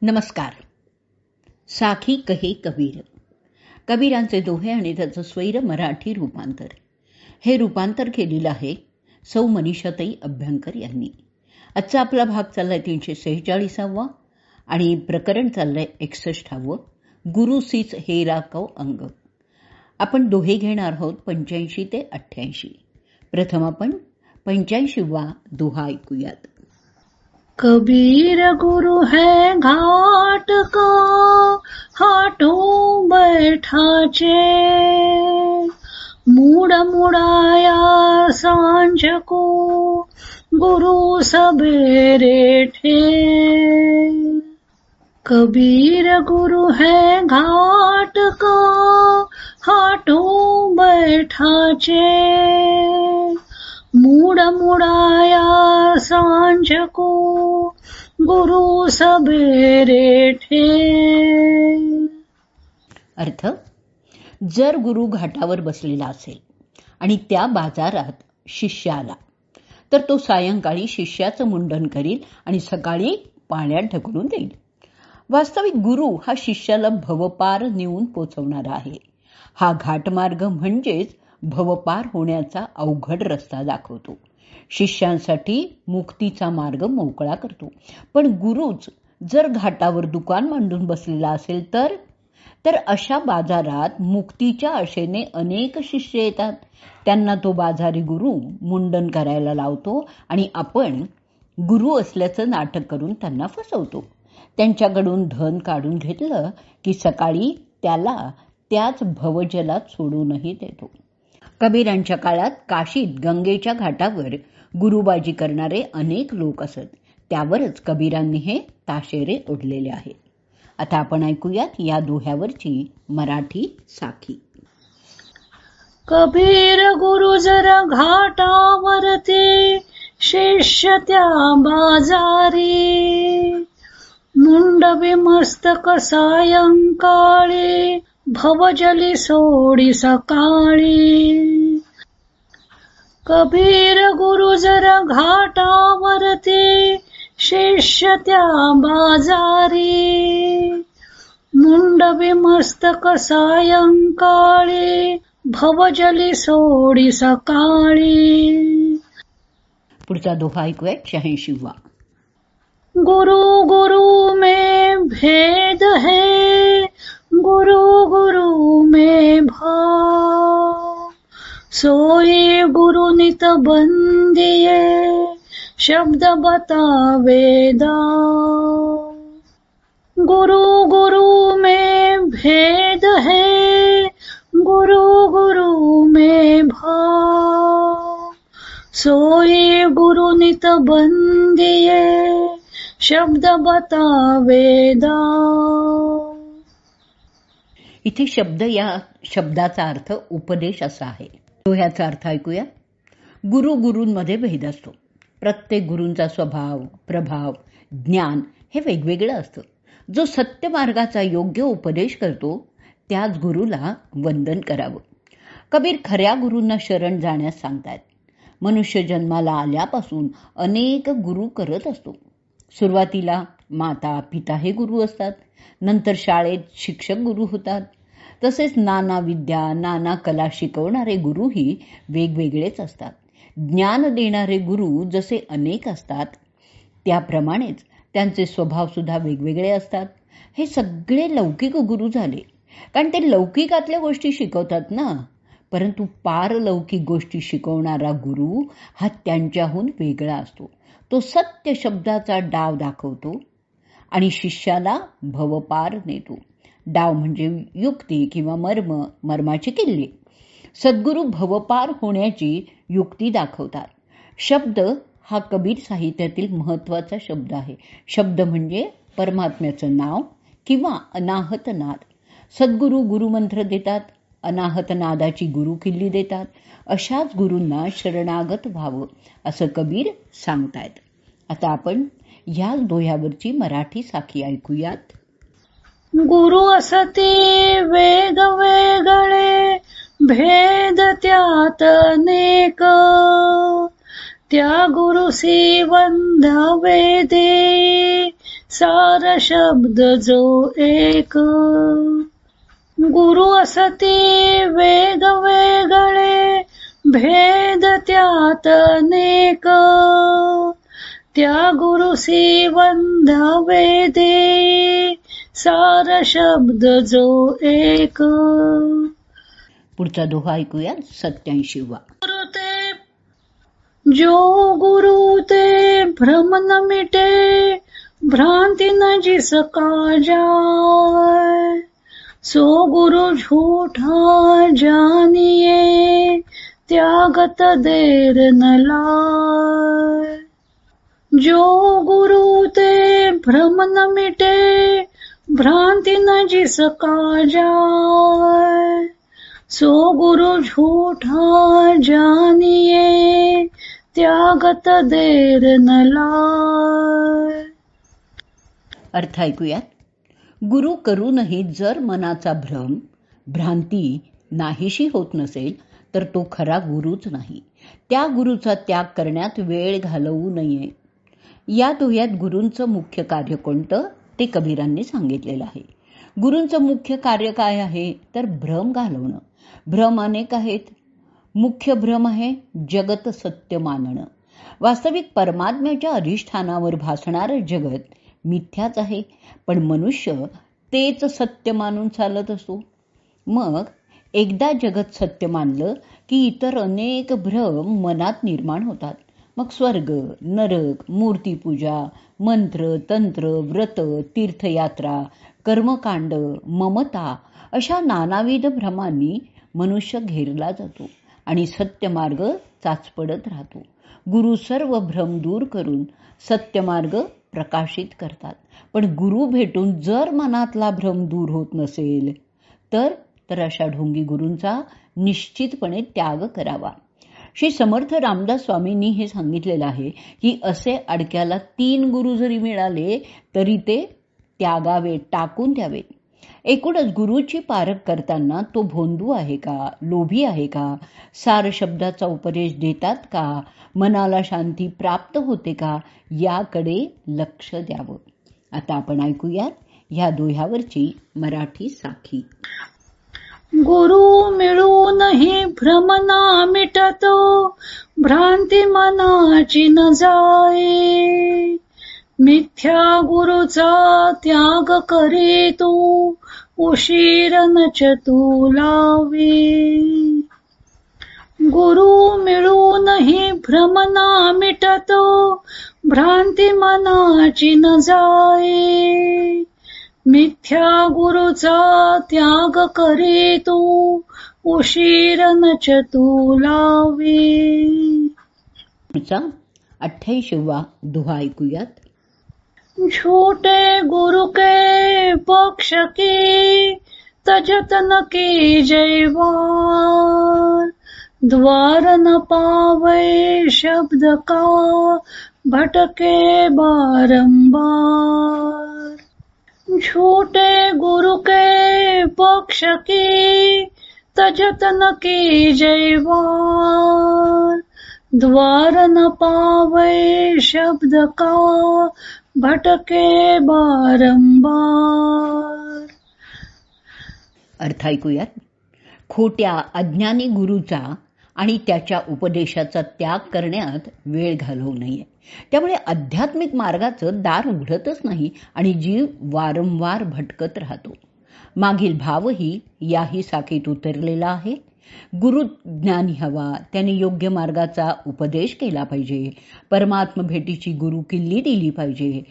नमस्कार. साखी कहे कबीर. कबीरांचे दोहे आणि त्याचं स्वैर मराठी रूपांतर. हे रूपांतर केलेलं आहे सौ मनीषाताई अभ्यंकर यांनी. आजचा आपला भाग चाललाय 346वा आणि प्रकरण चाललंय 61व. गुरुसीच हे राखव अंग. आपण दोहे घेणार आहोत 85 ते 88. प्रथम आपण 85वा दोहा ऐकूयात. कबीर गुरु है घाट का हाटों बैठाचे, मूड मुड़ाया सांझ को गुरु सबेरे ठे. कबीर गुरु है घाट का हाटों बैठाचे, मूड मुड़ाया सांझ को गुरु सबेरे ठे. अर्थ, जर गुरु घाटावर बसलेला असेल आणि त्या बाजारात शिष्य आला तर तो सायंकाळी शिष्याचं मुंडन करील आणि सकाळी पाण्यात ढकलून देईल. वास्तविक गुरु हा शिष्याला भवपार नेऊन पोचवणारा आहे. हा घाटमार्ग म्हणजेच भवपार होण्याचा अवघड रस्ता दाखवतो. शिष्यांसाठी मुक्तीचा मार्ग मोकळा करतो. पण गुरुच जर घाटावर दुकान मांडून बसलेला असेल तर अशा बाजारात मुक्तीच्या आशेने अनेक शिष्य येतात. त्यांना तो बाजारी गुरु मुंडन करायला लावतो आणि आपण गुरु असल्याचं नाटक करून त्यांना फसवतो. त्यांच्याकडून धन काढून घेतलं की सकाळी त्याला त्याच भवजलात सोडूनही देतो. कबीरांच्या काळात काशीत गंगेच्या घाटावर गुरुबाजी करणारे अनेक लोक असत. त्यावरच कबीरांनी हे ताशेरे ओढलेले आहेत. आता आपण ऐकूयात या दोह्यावरची मराठी साखी. कबीर गुरु जरा घाटावरती, शिष्य त्या बाजारी, मुंडवी मस्तक सायंकाळी, भवजली सोडी सकाळी. कबीर गुरु जरा घाटावरती, शिष्य त्या बाजारी, मुंडवी मस्तक सायंकाळी, भवजली सोडी सकाळी. पुढचा दोहा ऐकूया 86वा. गुरु गुरु में भेद है, गुरु गुरु में भाव, सोई गुरु नित बंदिये, शब्द बतावे दाव. गुरु गुरु में भेद है, गुरु गुरु में भाव, सोई गुरु नित बंदिये, शब्द बतावे दाव. इथे शब्द या शब्दाचा अर्थ उपदेश असा आहे. दोह्याचा अर्थ ऐकूया. गुरु गुरूंमध्ये भेद असतो. प्रत्येक गुरूंचा स्वभाव, प्रभाव, ज्ञान हे वेगवेगळं असतं. जो सत्य मार्गाचा योग्य उपदेश करतो त्याच गुरुला वंदन करावं. कबीर खऱ्या गुरूंना शरण जाण्यास सांगतात. मनुष्य जन्माला आल्यापासून अनेक गुरु करत असतो. सुरुवातीला माता पिता हे गुरु असतात. नंतर शाळेत शिक्षक गुरु होतात. तसेच नाना विद्या, नाना कला शिकवणारे गुरुही वेगवेगळेच असतात. ज्ञान देणारे गुरु जसे अनेक असतात त्याप्रमाणेच त्यांचे स्वभाव सुद्धा वेगवेगळे असतात. हे सगळे लौकिक गुरु झाले, कारण ते लौकिकातल्या गोष्टी शिकवतात ना. परंतु पारलौकिक गोष्टी शिकवणारा गुरु हा त्यांच्याहून वेगळा असतो. तो सत्य शब्दाचा डाव दाखवतो आणि शिष्याला भवपार नेतो. डाव म्हणजे युक्ती किंवा मर्माची किल्ली. सद्गुरू भवपार होण्याची युक्ती दाखवतात. शब्द हा कबीर साहित्यातील महत्वाचा शब्द आहे. शब्द म्हणजे परमात्म्याचं नाव किंवा अनाहत नाद. सद्गुरू गुरुमंत्र देतात, अनाहत नादाची गुरु किल्ली देतात. अशाच गुरूंना शरणागत व्हावं असं कबीर सांगतायत. आता आपण ह्या दोह्यावरची मराठी साखी ऐकूयात. गुरु असते वेगवेगळे, भेद त्यात अनेक, त्या गुरुसी वंदावे दे, सार शब्द जो एक. गुरु असती वेगवेगळे भेद त्यात अनेक. त्या गुरुसी वंदावे दे सार शब्द जो एक. पुढचा दोहा ऐकूया 87वा. जो गुरु ते भ्रम न मिटे भ्रांति न जिसका जाय. सो गुरु झूठा जानिए त्यागत देर न लाय. जो गुरु ते भ्रम न मिटे भ्रांति न जिसका जाय. सो गुरु झूठा जानिए त्यागत देर न लाय. अर्थ ऐकूयात. गुरु करूनही जर मनाचा भ्रम भ्रांती नाहीशी होत नसेल तर तो खरा गुरुच नाही. त्या गुरुचा त्याग करण्यात वेळ घालवू नये. या दोह्यात गुरूंचं मुख्य कार्य कोणतं ते कबीरांनी सांगितलेलं आहे. गुरूंचं मुख्य कार्य काय आहे तर भ्रम घालवणं. भ्रम अनेक आहेत. मुख्य भ्रम आहे जगत सत्य मानणं. वास्तविक परमात्म्याच्या अधिष्ठानावर भासणारं जगत मिथ्याच आहे, पण मनुष्य तेच सत्य मानून चालत असतो. मग एकदा जगत सत्य मानलं की इतर अनेक भ्रम मनात निर्माण होतात. मग स्वर्ग, नरक, मूर्तीपूजा, मंत्र, तंत्र, व्रत, तीर्थयात्रा, कर्मकांड, ममता अशा नानाविध भ्रमांनी मनुष्य घेरला जातो आणि सत्यमार्ग चाचपडत राहतो. गुरु सर्व भ्रम दूर करून सत्यमार्ग प्रकाशित करतात. पण गुरु भेटून जर मनातला भ्रम दूर होत नसेल तर अशा ढोंगी गुरूंचा निश्चितपणे त्याग करावा. श्री समर्थ रामदास स्वामींनी हे सांगितलेलं आहे की असे अडक्याला 3 गुरु जरी मिळाले तरी ते त्यागावे, टाकून द्यावे. एकूणच गुरुची पारख करताना तो भोंदू आहे का, लोभी आहे का, सार शब्दाचा उपदेश देतात का, मनाला शांती प्राप्त होते का, याकडे लक्ष द्यावं. आता आपण ऐकूयात ह्या दोह्यावरची मराठी साखी. गुरु मिळूनही भ्रम ना मिटतो भ्रांती मनाची न जाये. मिथ्या गुरुचा त्याग करी तू उशीर नच तू लावी. गुरु मिळूनही भ्रम ना मिटतो भ्रांती मनाची न जाये. मिथ्या गुरुचा त्याग करी तू उशीर नच तू लावी. 88वा दोहा ऐकूयात. झूठे गुरु के पक्ष की तजत न की जयवार. द्वार न पावे शब्द का भटके बारंबार. झूठे गुरु के पक्ष की तजत न की जयवार. द्वार न पावे शब्द का भटके बारंबार. अर्थ ऐकूयात. खोट्या अज्ञानी गुरुचा आणि त्याच्या उपदेशाचा त्याग करण्यात वेळ घालवू नये. त्यामुळे आध्यात्मिक मार्गाचं दार उघडतच नाही आणि जीव वारंवार भटकत राहतो. मागील भावही याही साखीत उतरलेला आहे. गुरु ज्ञानी हवा, त्याने योग्य मार्गाचा उपदेश केला पाहिजे. परमात्म भेटीची गुरु किल्ली दिली पाहिजे.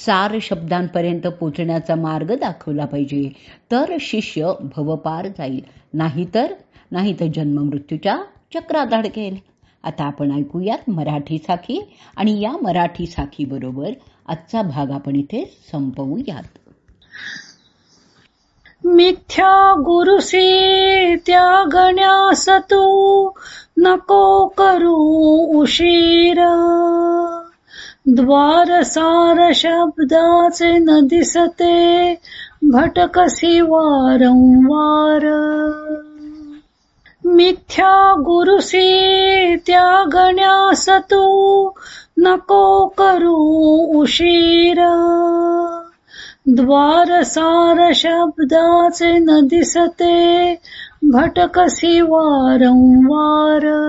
सार शब्दांपर्यंत पोचण्याचा मार्ग दाखवला पाहिजे. तर शिष्य भवपार जाईल, नाहीतर जन्म मृत्यूच्या चक्रात अडकेल. आता आपण ऐकूयात मराठी साखी आणि या मराठी साखी बरोबर आजचा भाग आपण इथे संपवूयात. मिथ्या गुरुसी त्यागण्यास तू नको करू उशीर. द्वार सार शब्दाचे न दिसते भटकसी वारंवार. मिथ्या गुरुसी त्यागण्यास तू नको करू उशीर. द्वारसार शब्दाचे न दिसते भटकसी वारंवार.